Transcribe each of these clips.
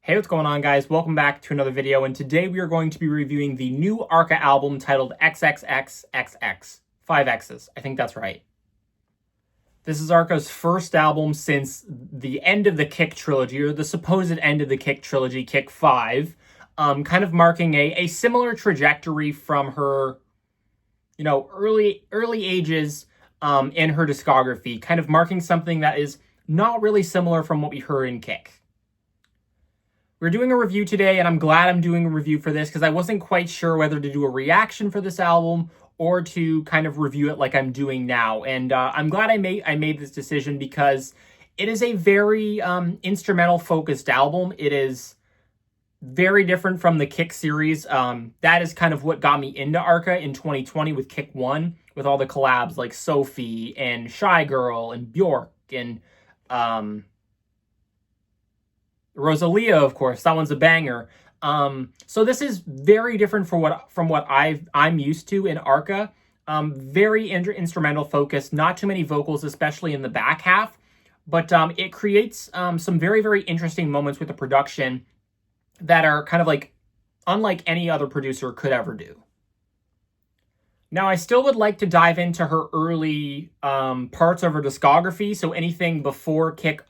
Hey, what's going on, guys? Welcome back to another video, and today we are going to be reviewing the new Arca album titled XXXXX. 5 X's, I think that's right. This is Arca's first album since the end of the Kick trilogy, or the supposed end of the Kick trilogy, Kick 5, kind of marking a similar trajectory from her, early ages in her discography, kind of marking something that is not really similar from what we heard in Kick. We're doing a review today, and I'm glad I'm doing a review for this because I wasn't quite sure whether to do a reaction for this album or to kind of review it like I'm doing now. And I'm glad I made this decision because it is a very instrumental-focused album. It is very different from the Kick series. That is kind of what got me into Arca in 2020 with Kick 1, with all the collabs like Sophie and Shy Girl and Bjork and Rosalia, of course. That one's a banger. So this is very different from what I'm used to in Arca. Very instrumental focused, not too many vocals, especially in the back half. But it creates some very, very interesting moments with the production that are kind of like unlike any other producer could ever do. Now, I still would like to dive into her early parts of her discography. So anything before Kick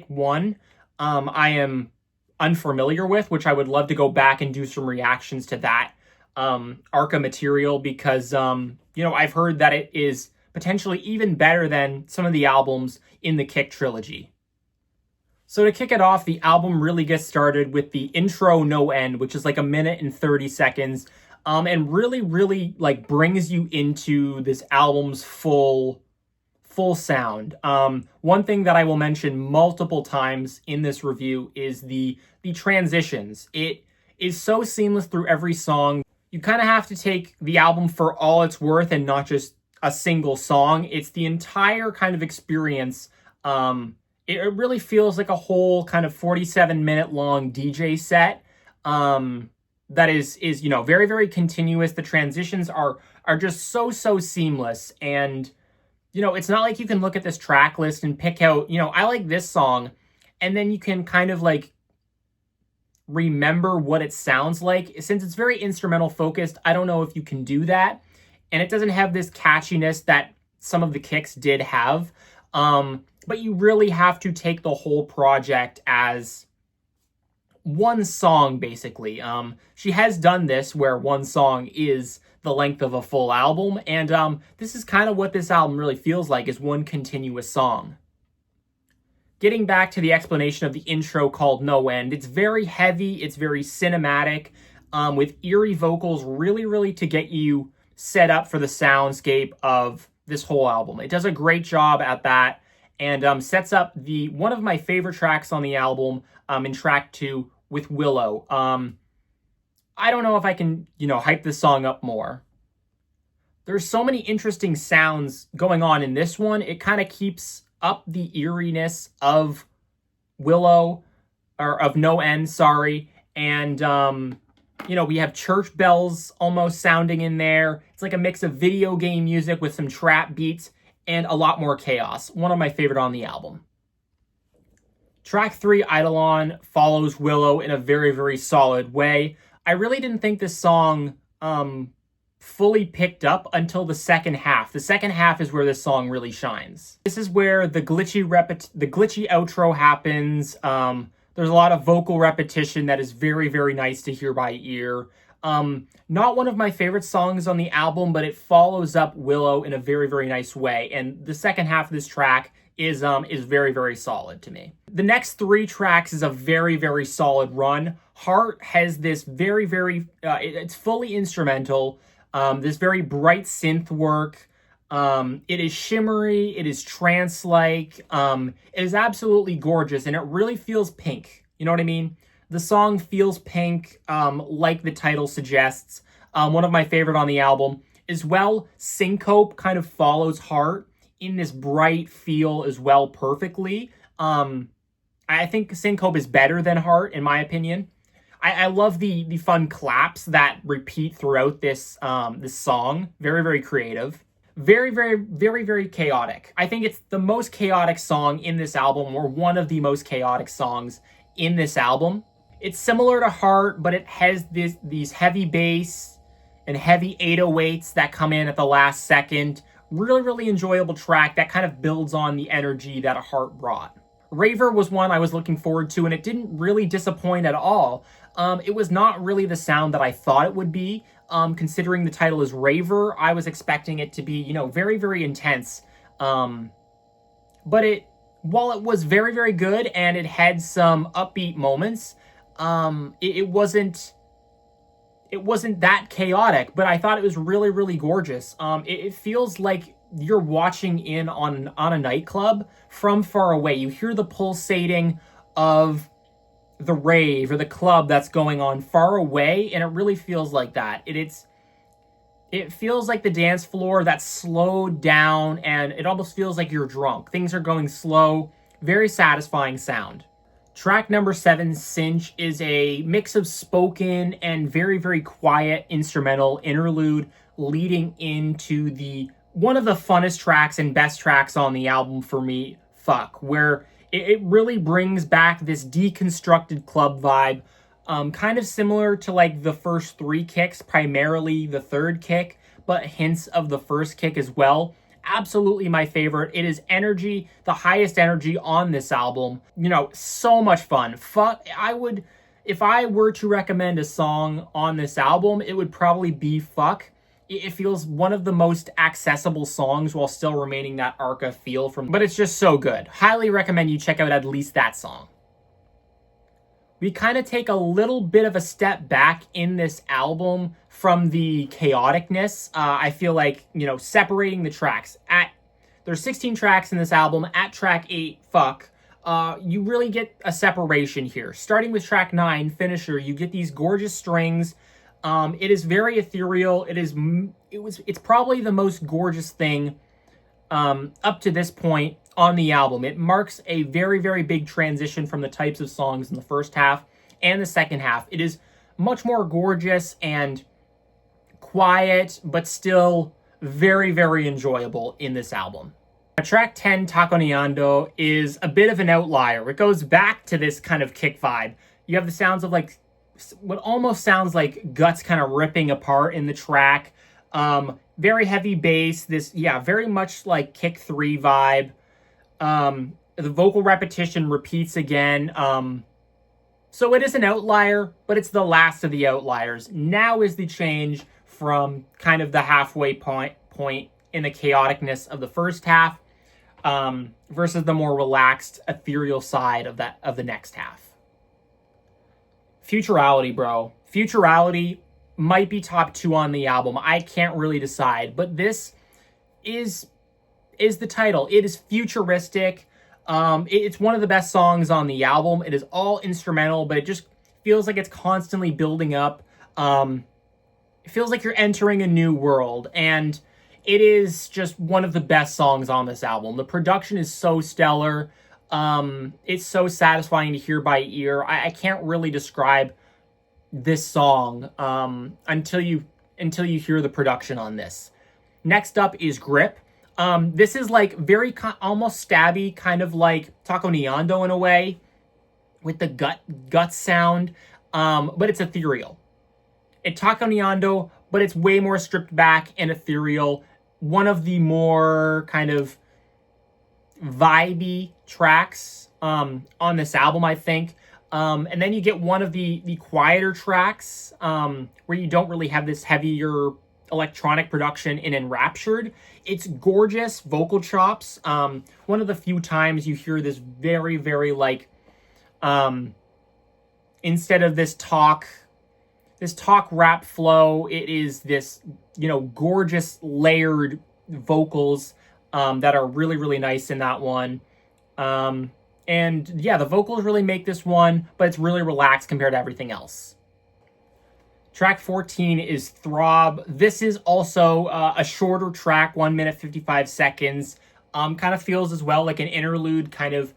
1, I am unfamiliar with, which I would love to go back and do some reactions to that Arca material because, I've heard that it is potentially even better than some of the albums in the Kick trilogy. So to kick it off, the album really gets started with the intro No End, which is like 1 minute and 30 seconds, and really like brings you into this album's full sound. One thing that I will mention multiple times in this review is the transitions. It is so seamless through every song. You kind of have to take the album for all it's worth and not just a single song. It's the entire kind of experience. It really feels like a whole kind of 47-minute long DJ set that is very, very continuous. The transitions are just so seamless, and it's not like you can look at this track list and pick out, I like this song, and then you can kind of like remember what it sounds like. Since it's very instrumental focused, I don't know if you can do that. And it doesn't have this catchiness that some of the Kicks did have. But you really have to take the whole project as one song, basically. She has done this where one song is the length of a full album, and this is kind of what this album really feels like, is one continuous song. Getting back to the explanation of the intro called No End, it's very heavy, it's very cinematic, with eerie vocals really to get you set up for the soundscape of this whole album. It does a great job at that, and sets up one of my favorite tracks on the album, in track 2 with Willow. I don't know if I can, hype this song up more. There's so many interesting sounds going on in this one. It kind of keeps up the eeriness of Willow, or of No End, sorry. And, we have church bells almost sounding in there. It's like a mix of video game music with some trap beats and a lot more chaos. One of my favorite on the album. Track 3, Eidolon, follows Willow in a very solid way. I really didn't think this song fully picked up until the second half. The second half is where this song really shines. This is where the glitchy outro happens. There's a lot of vocal repetition that is very nice to hear by ear. Not one of my favorite songs on the album, but it follows up Willow in a very nice way. And the second half of this track is very solid to me. The next 3 tracks is a very solid run. Heart has this it's fully instrumental, this very bright synth work. It is shimmery, it is trance-like, it is absolutely gorgeous, and it really feels pink. You know what I mean? The song feels pink, like the title suggests. One of my favorite on the album. As well, Syncope kind of follows Heart in this bright feel as well perfectly. I think Syncope is better than Heart, in my opinion. I love the fun claps that repeat throughout this song. Very creative. Very chaotic. I think it's the most chaotic song in this album, or one of the most chaotic songs in this album. It's similar to Heart, but it has these heavy bass and heavy 808s that come in at the last second. Really, really enjoyable track that kind of builds on the energy that Heart brought. Raver was one I was looking forward to, and it didn't really disappoint at all. It was not really the sound that I thought it would be. Considering the title is Raver, I was expecting it to be, you know, very, very intense. But while it was very, very good and it had some upbeat moments, it wasn't that chaotic, but I thought it was really, really gorgeous. It feels like you're watching in on a nightclub from far away. You hear the pulsating of the rave or the club that's going on far away, and it really feels like that. It feels like the dance floor that's slowed down, and it almost feels like you're drunk. Things are going slow. Very satisfying sound. Track number 7, Cinch, is a mix of spoken and very, very quiet instrumental interlude leading into one of the funnest tracks and best tracks on the album for me, Fxck, where it really brings back this deconstructed club vibe, kind of similar to like the first 3 kicks, primarily the third kick, but hints of the first kick as well. Absolutely my favorite. It is energy, the highest energy on this album. You know, so much fun. Fxck, if I were to recommend a song on this album, it would probably be Fxck. It feels one of the most accessible songs while still remaining that Arca feel but it's just so good. Highly recommend you check out at least that song. We kind of take a little bit of a step back in this album from the chaoticness. I feel like, you know, separating the tracks. There's 16 tracks in this album. At track 8, Fxck, you really get a separation here. Starting with track 9, Finisher, you get these gorgeous strings. It is very ethereal. It's probably the most gorgeous thing up to this point on the album. It marks a very, very big transition from the types of songs in the first half and the second half. It is much more gorgeous and quiet, but still very, very enjoyable in this album. Track 10, Taconeando, is a bit of an outlier. It goes back to this kind of kick vibe. You have the sounds of like what almost sounds like guts kind of ripping apart in the track. Very heavy bass. Very much like kick 3 vibe. The vocal repetition repeats again. So it is an outlier, but it's the last of the outliers. Now is the change from kind of the halfway point in the chaoticness of the first half versus the more relaxed, ethereal side of the next half. Futurality, bro. Futurality might be top 2 on the album. I can't really decide, but this is the title. It is futuristic. It's one of the best songs on the album. It is all instrumental, but it just feels like it's constantly building up. It feels like you're entering a new world, and it is just one of the best songs on this album. The production is so stellar. It's so satisfying to hear by ear. I can't really describe this song until you hear the production on this. Next up is Grip. This is like very almost stabby, kind of like Taconeando in a way, with the gut sound, but it's ethereal. It's Taconeando, but it's way more stripped back and ethereal. One of the more kind of vibey tracks on this album, I think. And then you get one of the quieter tracks where you don't really have this heavier electronic production in Enraptured. It's gorgeous vocal chops. One of the few times you hear this very, very like, instead of this talk rap flow, it is this, you know, gorgeous layered vocals that are really, really nice in that one. And yeah, the vocals really make this one, but it's really relaxed compared to everything else. Track 14 is Throb. This is also a shorter track, 1 minute 55 seconds. Kind of feels as well like an interlude, kind of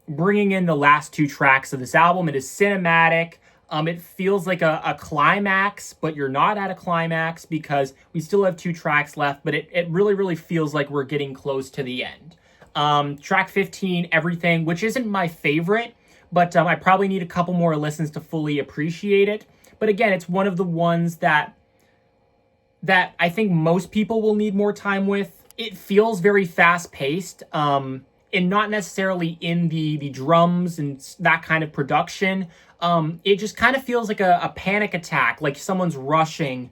bringing in the last 2 tracks of this album. It is cinematic. It feels like a climax, but you're not at a climax because we still have 2 tracks left, but it really, really feels like we're getting close to the end. Track 15, Everything, which isn't my favorite, but I probably need a couple more listens to fully appreciate it. But again, it's one of the ones that I think most people will need more time with. It feels very fast-paced, and not necessarily in the drums and that kind of production. It just kind of feels like a panic attack, like someone's rushing.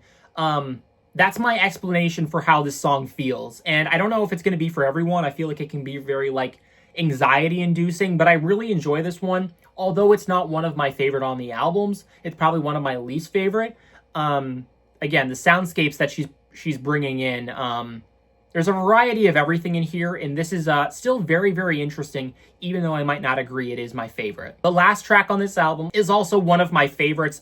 That's my explanation for how this song feels. And I don't know if it's going to be for everyone. I feel like it can be very, like, anxiety-inducing, but I really enjoy this one. Although it's not one of my favorite on the albums, it's probably one of my least favorite. Again, the soundscapes that she's bringing in, there's a variety of everything in here, and this is still very, very interesting, even though I might not agree it is my favorite. The last track on this album is also one of my favorites.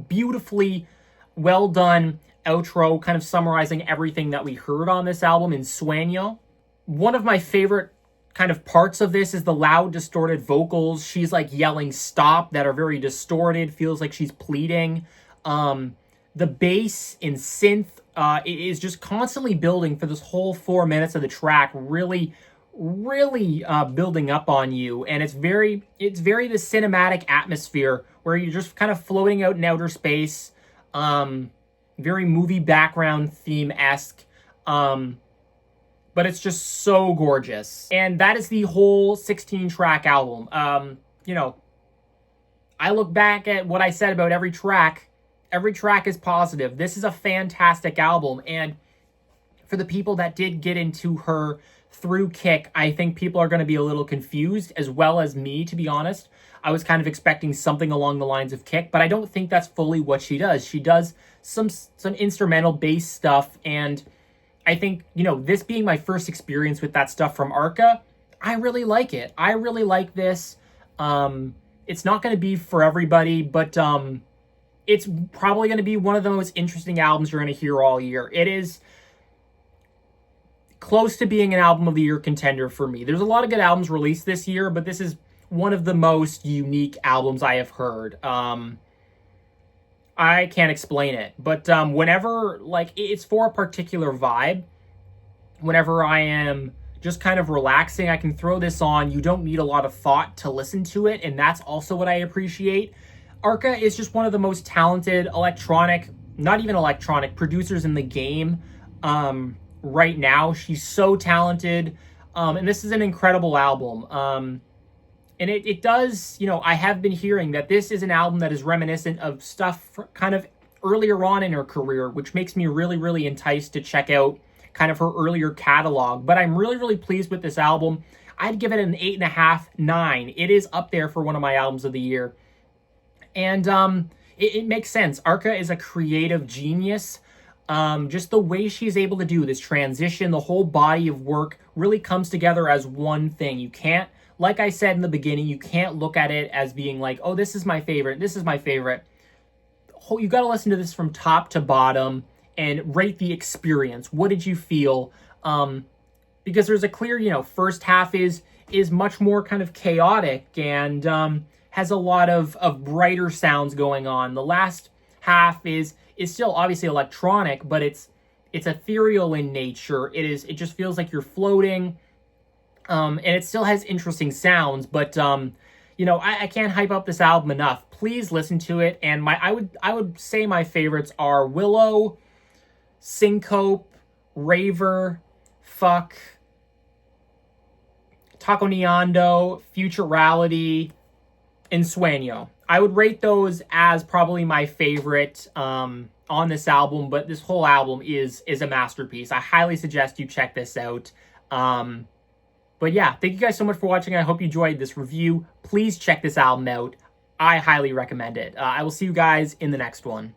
Beautifully well done outro, kind of summarizing everything that we heard on this album in Sueno. One of my favorite kind of parts of this is the loud, distorted vocals. She's like yelling stop that are very distorted, feels like she's pleading. The bass and synth is just constantly building for this whole 4 minutes of the track, really building up on you. And it's very the cinematic atmosphere where you're just kind of floating out in outer space. Very movie background theme-esque. But it's just so gorgeous. And that is the whole 16-track album. You know, I look back at what I said about every track. Every track is positive. This is a fantastic album. And for the people that did get into her through Fxck, I think people are going to be a little confused, as well as me, to be honest. I was kind of expecting something along the lines of Fxck, but I don't think that's fully what she does. She does some instrumental bass stuff, and I think, you know, this being my first experience with that stuff from Arca, I really like it. I really like this. It's not going to be for everybody, but it's probably going to be one of the most interesting albums you're going to hear all year. It is close to being an album of the year contender for me. There's a lot of good albums released this year, but this is one of the most unique albums I have heard. I can't explain it, but whenever, like, it's for a particular vibe. Whenever I am just kind of relaxing, I can throw this on. You don't need a lot of thought to listen to it, and that's also what I appreciate. Arca is just one of the most talented not even electronic, producers in the game right now. She's so talented, and this is an incredible album. And it does, you know, I have been hearing that this is an album that is reminiscent of stuff kind of earlier on in her career, which makes me really enticed to check out kind of her earlier catalog. But I'm really pleased with this album. I'd give it an 8.5, 9. It is up there for one of my albums of the year. And it makes sense. Arca is a creative genius. Just the way she's able to do this transition, the whole body of work really comes together as one thing. You can't, like I said in the beginning, you can't look at it as being like, oh, this is my favorite, this is my favorite. You got to listen to this from top to bottom and rate the experience. What did you feel? Because there's a clear, you know, first half is much more kind of chaotic and has a lot of brighter sounds going on. The last half is still obviously electronic, but it's ethereal in nature. It just feels like you're floating. And it still has interesting sounds, but you know, I can't hype up this album enough. Please listen to it. And I would say my favorites are Willow, Syncope, Raver, Fxck, Taconeando, Futurality, and Sueno. I would rate those as probably my favorite on this album, but this whole album is a masterpiece. I highly suggest you check this out. But yeah, thank you guys so much for watching. I hope you enjoyed this review. Please check this album out. I highly recommend it. I will see you guys in the next one.